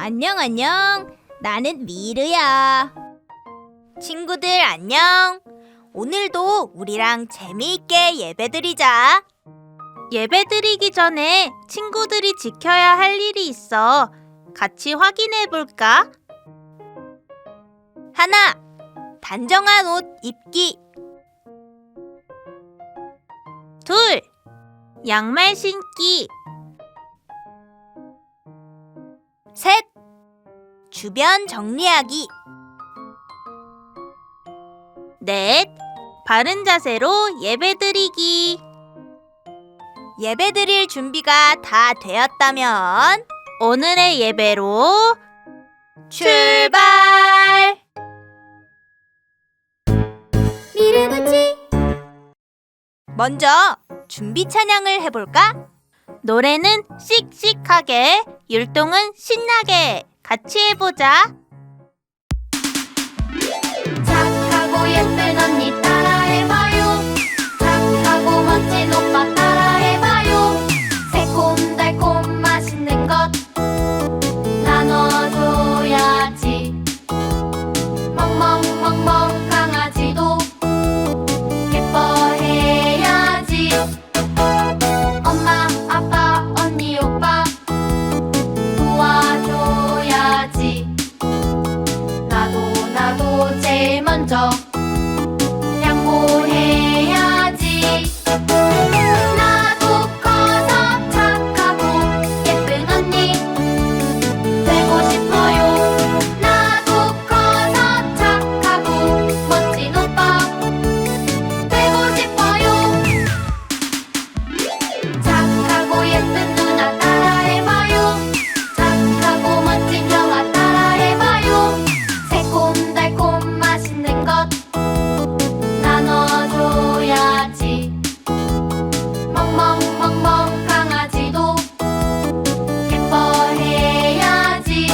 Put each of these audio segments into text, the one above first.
안녕, 안녕. 나는 미르야. 친구들 안녕. 오늘도 우리랑 재미있게 예배드리자. 예배드리기 전에 친구들이 지켜야 할 일이 있어. 같이 확인해 볼까? 하나, 단정한 옷 입기. 둘, 양말 신기. 셋, 주변 정리하기. 넷, 바른 자세로 예배드리기. 예배드릴 준비가 다 되었다면 오늘의 예배로 출발! 미르부치! 먼저 준비 찬양을 해볼까? 노래는 씩씩하게, 율동은 신나게 같이 해보자. 착하고 예쁜 언니 따라해봐요. 착하고 멋진 오빠 따라해봐요. 새콤달콤 맛있는 것 나눠줘야지. 멍멍멍멍 강아지도 예뻐해야지. 엄마 아빠 언니 오빠 도와줘야지. 나도 제일 먼저 양보해야지. 나도 커서 착하고 예쁜 언니 되고 싶어요. 나도 커서 착하고 멋진 오빠 되고 싶어요. 착하고 예쁜 누나 따라해봐요. 착하고 멋진 형아 따라해봐요. 새콤달콤 맛있는 것 나눠줘야지. 멍멍멍멍 강아지도 예뻐해야지.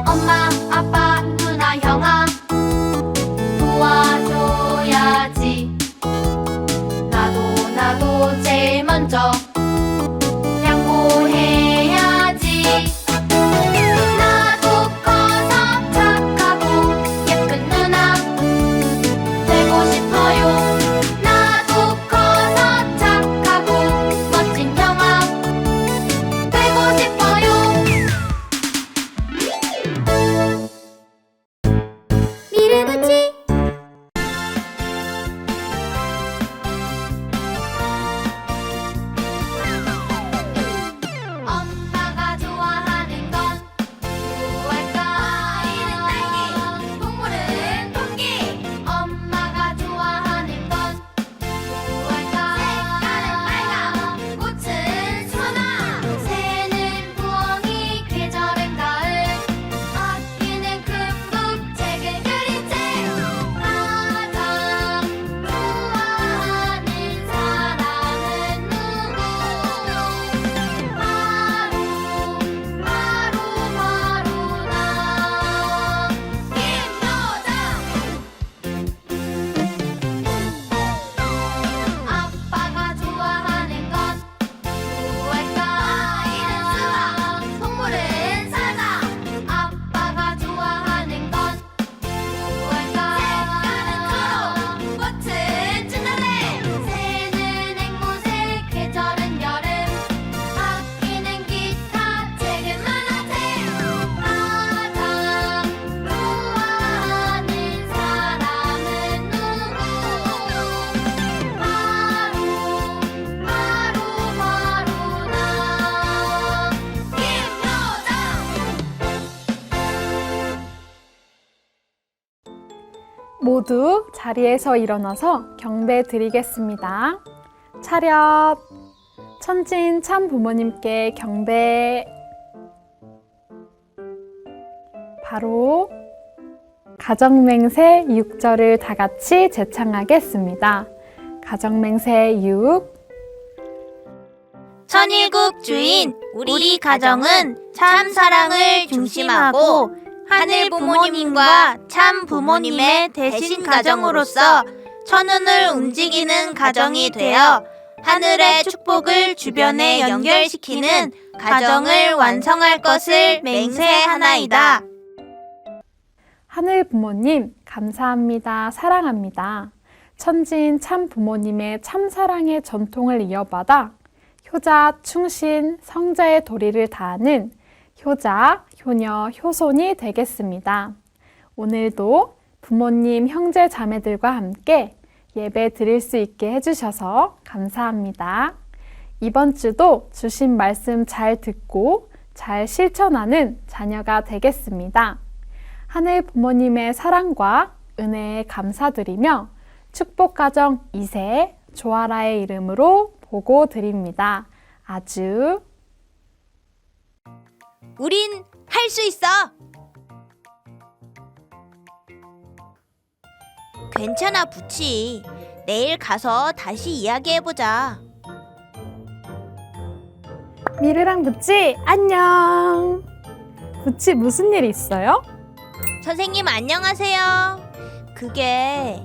엄마 아빠 누나 형아 도와줘야지. 나도 제일 먼저 양보해야지. 나도 커서 착하고 예쁜 누나 되고 싶어요. 나도 커서 착하고 멋진 형아 되고 싶어요. 미르부치 엄마가 좋아하는 건 무엇일까? 아이는 딸기, 동물은 토끼. 엄마가 좋아하는 건 무엇일까? 색깔은 빨강, 꽃은 소나. 새는 부엉이, 계절은 가을. 아끼는 큰 북, 책은 그림책. 가장 좋아하는 사람은 누구? 바로 나 김여정. 아빠가 좋아하는 건 무엇일까? 아이는 수학, 동물은 사자. 아빠가 좋아하는 건 무엇일까? 색깔은 초록, 꽃은 진달래. 새는 앵무새, 계절은 여름. 아끼는 기타, 책은 만화책. 가장 좋아하는 사람은 누구? 바로 나 김여정. 모두 자리에서 일어나서 경배 드리겠습니다. 차렷! 천진 참 부모님께 경배. 바로 가정맹세 6절을 다 같이 재창하겠습니다. 가정맹세 6. 천일국 주인 우리 가정은 참 사랑을 중심하고 하늘 부모님과 참 부모님의 대신 가정으로서 천운을 움직이는 가정이 되어 하늘의 축복을 주변에 연결시키는 가정을 완성할 것을 맹세하나이다. 하늘 부모님, 감사합니다. 사랑합니다. 천지인 참 부모님의 참사랑의 전통을 이어받아 효자, 충신, 성자의 도리를 다하는 효자, 효녀, 효손이 되겠습니다. 오늘도 부모님, 형제, 자매들과 함께 예배 드릴 수 있게 해주셔서 감사합니다. 이번 주도 주신 말씀 잘 듣고 잘 실천하는 자녀가 되겠습니다. 하늘 부모님의 사랑과 은혜에 감사드리며 축복가정 2세 조아라의 이름으로 보고 드립니다. 아주 우린 할 수 있어! 괜찮아, 부치. 내일 가서 다시 이야기해보자. 미르랑 부치 안녕. 부치 무슨 일 있어요? 선생님, 안녕하세요. 그게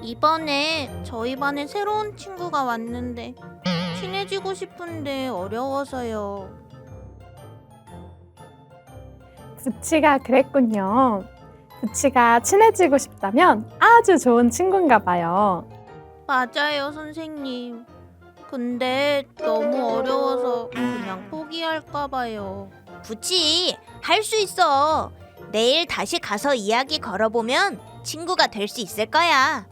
이번에 저희 반에 새로운 친구가 왔는데 친해지고 싶은데 어려워서요. 부치가 그랬군요. 부치가 친해지고 싶다면 아주 좋은 친구인가 봐요. 맞아요, 선생님. 근데 너무 어려워서 그냥 포기할까 봐요. 부치, 할 수 있어. 내일 다시 가서 이야기 걸어보면 친구가 될 수 있을 거야.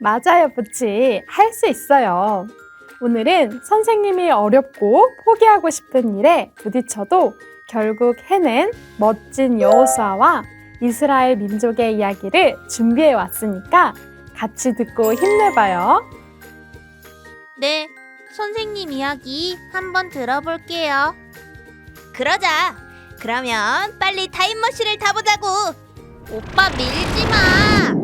맞아요, 부치. 할 수 있어요. 오늘은 선생님이 어렵고 포기하고 싶은 일에 부딪혀도 결국 해낸 멋진 여호수아와 이스라엘 민족의 이야기를 준비해 왔으니까 같이 듣고 힘내봐요. 네, 선생님 이야기 한번 들어볼게요. 그러자. 그러면 빨리 타임머신을 타보자고. 오빠 밀지 마.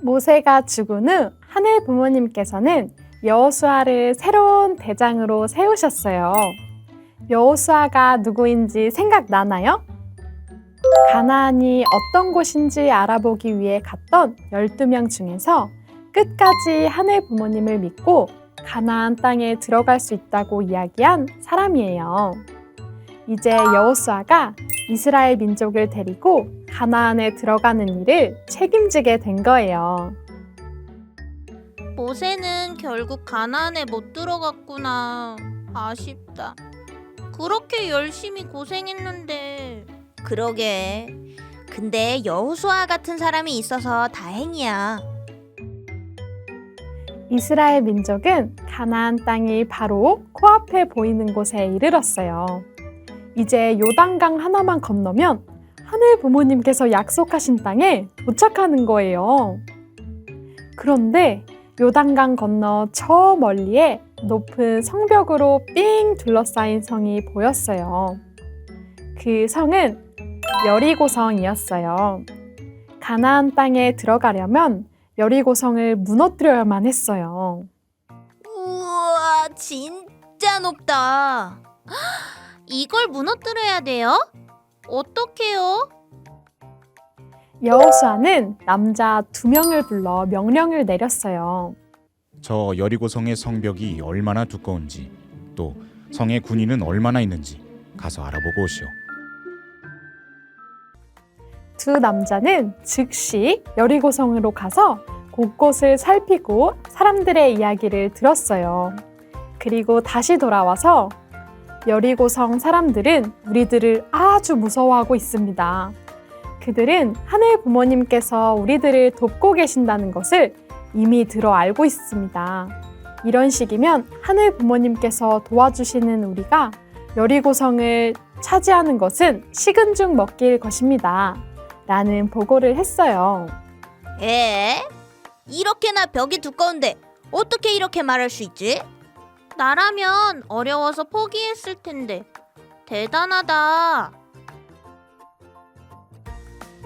모세가 죽은 후 하늘 부모님께서는 여호수아를 새로운 대장으로 세우셨어요. 여호수아가 누구인지 생각나나요? 가나안이 어떤 곳인지 알아보기 위해 갔던 12명 중에서 끝까지 하늘 부모님을 믿고 가나안 땅에 들어갈 수 있다고 이야기한 사람이에요. 이제 여호수아가 이스라엘 민족을 데리고 가나안에 들어가는 일을 책임지게 된 거예요. 모세는 결국 가나안에 못 들어갔구나. 아쉽다. 그렇게 열심히 고생했는데. 그러게. 근데 여호수아 같은 사람이 있어서 다행이야. 이스라엘 민족은 가나안 땅이 바로 코앞에 보이는 곳에 이르렀어요. 이제 요단강 하나만 건너면 하늘 부모님께서 약속하신 땅에 도착하는 거예요. 그런데 요단강 건너 저 멀리에 높은 성벽으로 삥 둘러싸인 성이 보였어요. 그 성은 여리고성이었어요. 가나안 땅에 들어가려면 여리고성을 무너뜨려야만 했어요. 우와, 진짜 높다. 헉, 이걸 무너뜨려야 돼요? 어떡해요? 여호수아는 남자 2명을 불러 명령을 내렸어요. 저 여리고성의 성벽이 얼마나 두꺼운지, 또 성의 군인은 얼마나 있는지 가서 알아보고 오시오. 두 남자는 즉시 여리고성으로 가서 곳곳을 살피고 사람들의 이야기를 들었어요. 그리고 다시 돌아와서 여리고성 사람들은 우리들을 아주 무서워하고 있습니다. 그들은 하늘 부모님께서 우리들을 돕고 계신다는 것을 이미 들어 알고 있습니다. 이런 식이면 하늘 부모님께서 도와주시는 우리가 여리고성을 차지하는 것은 식은 죽 먹기일 것입니다. 라는 보고를 했어요. 이렇게나 벽이 두꺼운데 어떻게 이렇게 말할 수 있지? 나라면 어려워서 포기했을 텐데. 대단하다.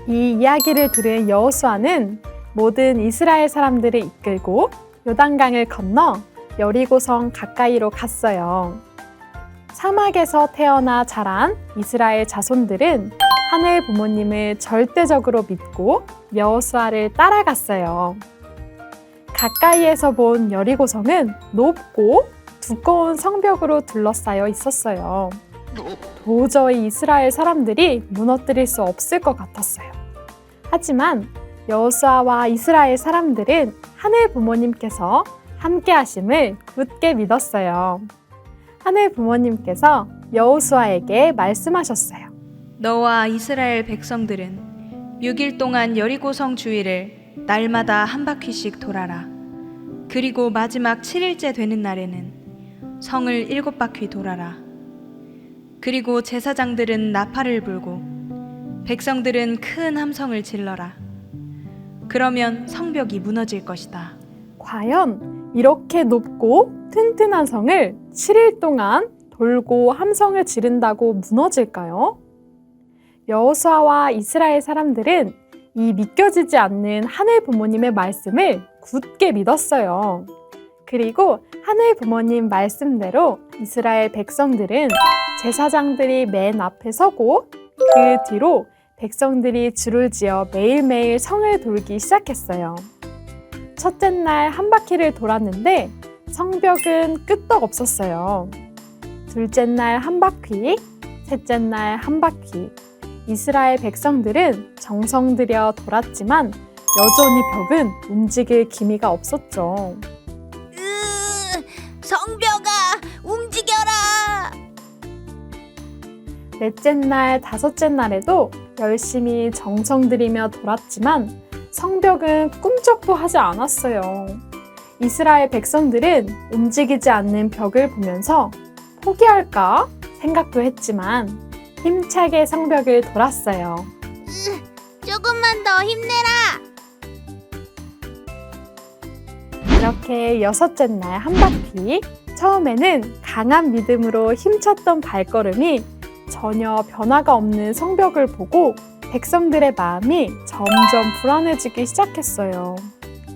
이 이야기를 들은 여호수아는 모든 이스라엘 사람들을 이끌고 요단강을 건너 여리고성 가까이로 갔어요. 사막에서 태어나 자란 이스라엘 자손들은 하늘 부모님을 절대적으로 믿고 여호수아를 따라갔어요. 가까이에서 본 여리고성은 높고 두꺼운 성벽으로 둘러싸여 있었어요. 도저히 이스라엘 사람들이 무너뜨릴 수 없을 것 같았어요. 하지만 여호수아와 이스라엘 사람들은 하늘 부모님께서 함께 하심을 굳게 믿었어요. 하늘 부모님께서 여호수아에게 말씀하셨어요. 너와 이스라엘 백성들은 6일 동안 여리고성 주위를 날마다 한 바퀴씩 돌아라. 그리고 마지막 7일째 되는 날에는 성을 7바퀴 돌아라. 그리고 제사장들은 나팔을 불고 백성들은 큰 함성을 질러라. 그러면 성벽이 무너질 것이다. 과연 이렇게 높고 튼튼한 성을 7일 동안 돌고 함성을 지른다고 무너질까요? 여호수아와 이스라엘 사람들은 이 믿겨지지 않는 하늘 부모님의 말씀을 굳게 믿었어요. 그리고 하늘 부모님 말씀대로 이스라엘 백성들은 제사장들이 맨 앞에 서고 그 뒤로 백성들이 줄을 지어 매일매일 성을 돌기 시작했어요. 첫째 날 한 바퀴를 돌았는데 성벽은 끄떡없었어요. 둘째 날 한 바퀴, 셋째 날 한 바퀴. 이스라엘 백성들은 정성 들여 돌았지만 여전히 벽은 움직일 기미가 없었죠. 성벽아, 움직여라! 넷째 날, 다섯째 날에도 열심히 정성 들이며 돌았지만 성벽은 꿈쩍도 하지 않았어요. 이스라엘 백성들은 움직이지 않는 벽을 보면서 포기할까 생각도 했지만 힘차게 성벽을 돌았어요. 조금만 더 힘내라! 이렇게 여섯째 날 한 바퀴, 처음에는 강한 믿음으로 힘찼던 발걸음이 전혀 변화가 없는 성벽을 보고 백성들의 마음이 점점 불안해지기 시작했어요.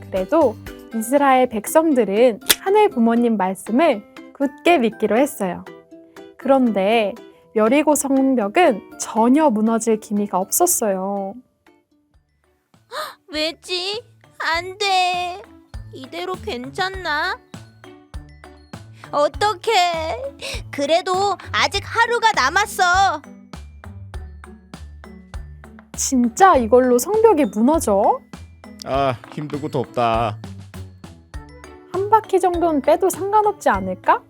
그래도 이스라엘 백성들은 하늘 부모님 말씀을 굳게 믿기로 했어요. 그런데 여리고 성벽은 전혀 무너질 기미가 없었어요. 왜지? 안 돼. 이대로 괜찮나? 어떡해. 그래도 아직 하루가 남았어. 진짜 이걸로 성벽이 무너져? 아, 힘들고 덥다. 한 바퀴 정도는 빼도 상관없지 않을까?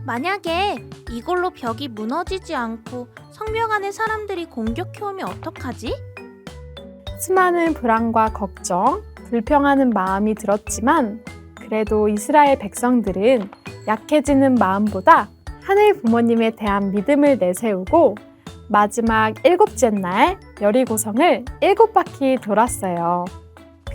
만약에 이걸로 벽이 무너지지 않고 성벽 안에 사람들이 공격해오면 어떡하지? 수많은 불안과 걱정, 불평하는 마음이 들었지만 그래도 이스라엘 백성들은 약해지는 마음보다 하늘 부모님에 대한 믿음을 내세우고 마지막 7째 날 여리고성을 7바퀴 돌았어요.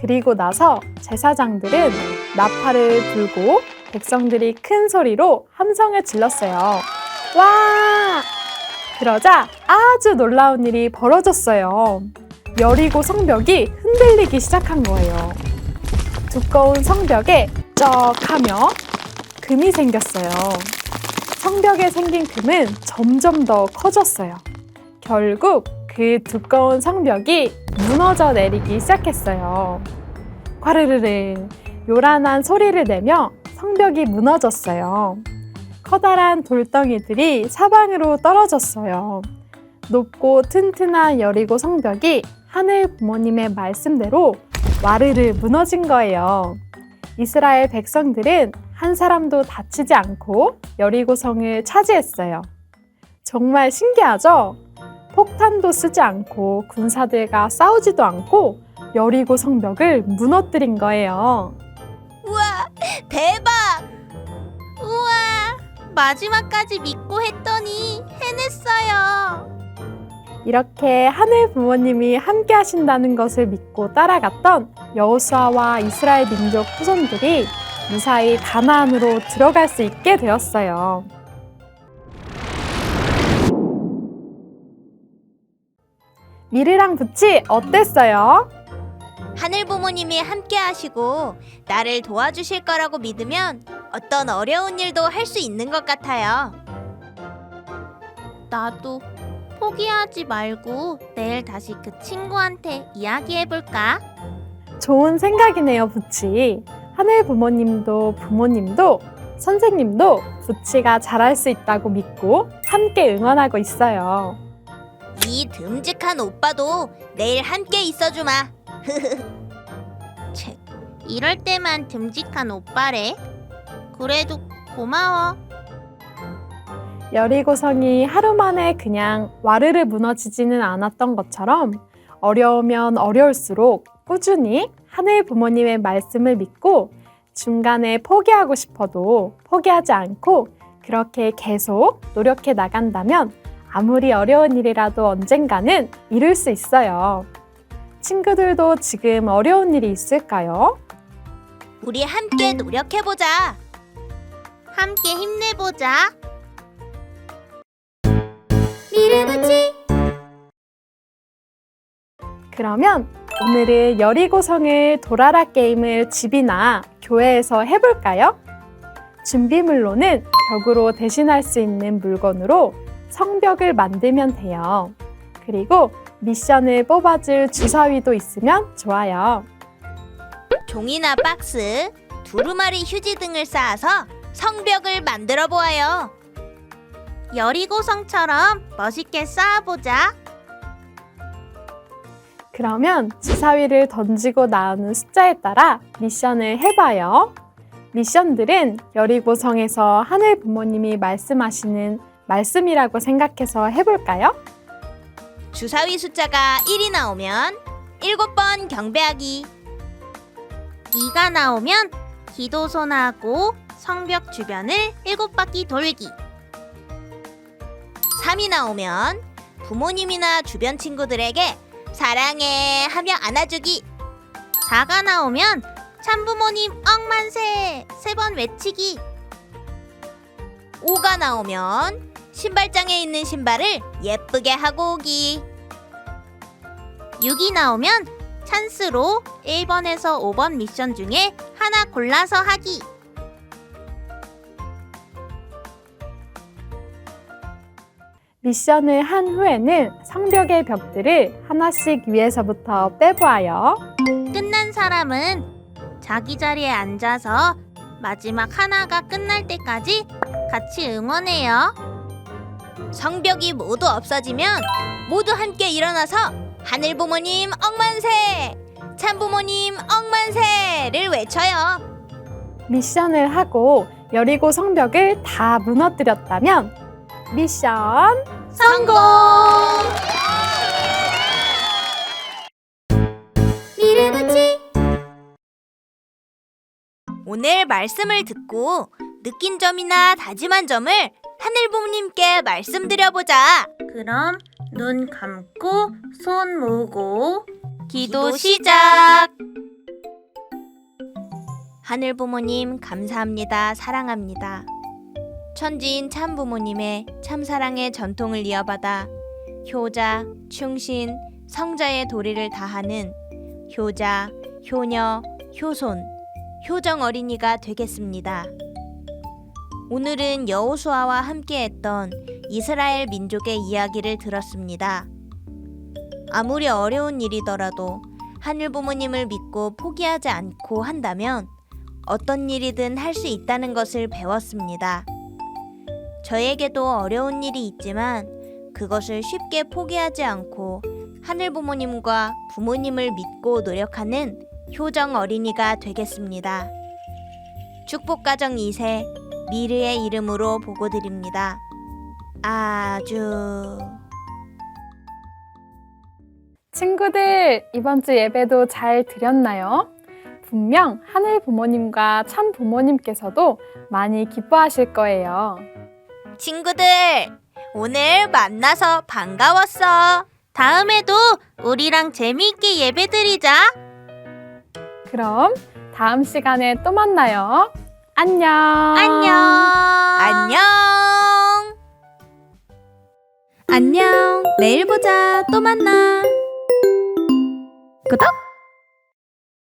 그리고 나서 제사장들은 나팔을 불고 백성들이 큰 소리로 함성을 질렀어요. 와! 그러자 아주 놀라운 일이 벌어졌어요. 여리고 성벽이 흔들리기 시작한 거예요. 두꺼운 성벽에 쩍하며 금이 생겼어요. 성벽에 생긴 금은 점점 더 커졌어요. 결국 그 두꺼운 성벽이 무너져 내리기 시작했어요. 과르르르 요란한 소리를 내며 성벽이 무너졌어요. 커다란 돌덩이들이 사방으로 떨어졌어요. 높고 튼튼한 여리고 성벽이 하늘 부모님의 말씀대로 와르르 무너진 거예요. 이스라엘 백성들은 한 사람도 다치지 않고 여리고성을 차지했어요. 정말 신기하죠? 폭탄도 쓰지 않고 군사들과 싸우지도 않고 여리고 성벽을 무너뜨린 거예요. 우와, 대박! 우와, 마지막까지 믿고 했더니 해냈어요. 이렇게 하늘 부모님이 함께 하신다는 것을 믿고 따라갔던 여호수아와 이스라엘 민족 후손들이 무사히 가나안으로 들어갈 수 있게 되었어요. 미르랑 부치 어땠어요? 하늘 부모님이 함께 하시고 나를 도와주실 거라고 믿으면 어떤 어려운 일도 할 수 있는 것 같아요. 나도 포기하지 말고 내일 다시 그 친구한테 이야기해볼까? 좋은 생각이네요, 부치. 하늘 부모님도 부모님도 선생님도 부치가 잘할 수 있다고 믿고 함께 응원하고 있어요. 이 듬직한 오빠도 내일 함께 있어주마. 책, 이럴 때만 듬직한 오빠래. 그래도 고마워. 여리고성이 하루 만에 그냥 와르르 무너지지는 않았던 것처럼 어려우면 어려울수록 꾸준히 하늘 부모님의 말씀을 믿고 중간에 포기하고 싶어도 포기하지 않고 그렇게 계속 노력해 나간다면 아무리 어려운 일이라도 언젠가는 이룰 수 있어요. 친구들도 지금 어려운 일이 있을까요? 우리 함께 노력해보자. 함께 힘내보자. 미르부치 그러면 오늘은 여리고성을 돌아라 게임을 집이나 교회에서 해볼까요? 준비물로는 벽으로 대신할 수 있는 물건으로 성벽을 만들면 돼요. 그리고 미션을 뽑아줄 주사위도 있으면 좋아요. 종이나 박스, 두루마리 휴지 등을 쌓아서 성벽을 만들어 보아요. 여리고성처럼 멋있게 쌓아보자. 그러면 주사위를 던지고 나오는 숫자에 따라 미션을 해봐요. 미션들은 여리고성에서 하늘 부모님이 말씀하시는 말씀이라고 생각해서 해볼까요? 주사위 숫자가 1이 나오면 7번 경배하기. 2가 나오면 기도손하고 성벽 주변을 7바퀴 돌기. 3이 나오면 부모님이나 주변 친구들에게 사랑해 하며 안아주기. 4가 나오면 참부모님 억만세 3번 외치기. 5가 나오면 신발장에 있는 신발을 예쁘게 하고 오기. 6이 나오면 찬스로 1번에서 5번 미션 중에 하나 골라서 하기. 미션을 한 후에는 성벽의 벽들을 하나씩 위에서부터 빼보아요. 끝난 사람은 자기 자리에 앉아서 마지막 하나가 끝날 때까지 같이 응원해요. 성벽이 모두 없어지면 모두 함께 일어나서 하늘 부모님 억만세, 참 부모님 억만세를 외쳐요. 미션을 하고 여리고 성벽을 다 무너뜨렸다면 미션 성공! 미르부치 오늘 말씀을 듣고 느낀 점이나 다짐한 점을 하늘 부모님께 말씀드려보자. 그럼 눈 감고 손 모으고 기도 시작. 하늘 부모님 감사합니다. 사랑합니다. 천지인 참 부모님의 참사랑의 전통을 이어받아 효자, 충신, 성자의 도리를 다하는 효자, 효녀, 효손, 효정 어린이가 되겠습니다. 오늘은 여호수아와 함께했던 이스라엘 민족의 이야기를 들었습니다. 아무리 어려운 일이더라도 하늘 부모님을 믿고 포기하지 않고 한다면 어떤 일이든 할 수 있다는 것을 배웠습니다. 저에게도 어려운 일이 있지만 그것을 쉽게 포기하지 않고 하늘 부모님과 부모님을 믿고 노력하는 효정 어린이가 되겠습니다. 축복가정 2세 미르의 이름으로 보고드립니다. 아주. 친구들, 이번 주 예배도 잘 드렸나요? 분명 하늘 부모님과 참 부모님께서도 많이 기뻐하실 거예요. 친구들, 오늘 만나서 반가웠어. 다음에도 우리랑 재미있게 예배드리자. 그럼 다음 시간에 또 만나요. 안녕. 안녕. 안녕. 안녕. 내일 보자. 또 만나. 구독!